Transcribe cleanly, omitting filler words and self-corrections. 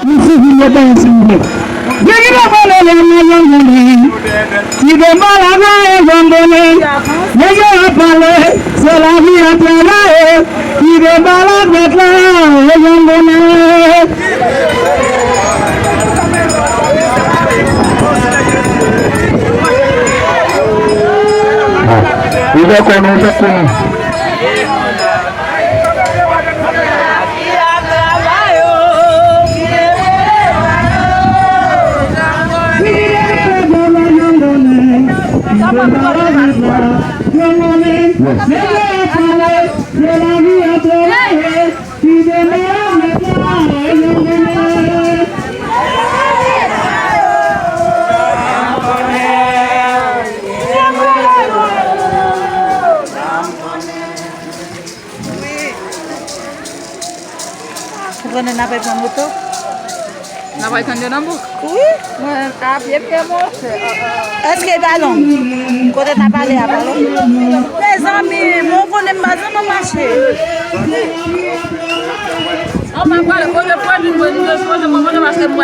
Msifie basi. Yeye bale na yongoni. Ide mala na yongoni. Yeye bale sela via tena. Ide mala betla yongoni. Ide kono. Bukan apa yang kamu tuh? Apa yang dia nampak? Apa yang kamu? Est-ce ballon? Côté n'a pas les ballon. Les amis, mon connaît pas ça m'a marché. On m'a parlé de quoi d'une bonne chose, de maman de marcher pour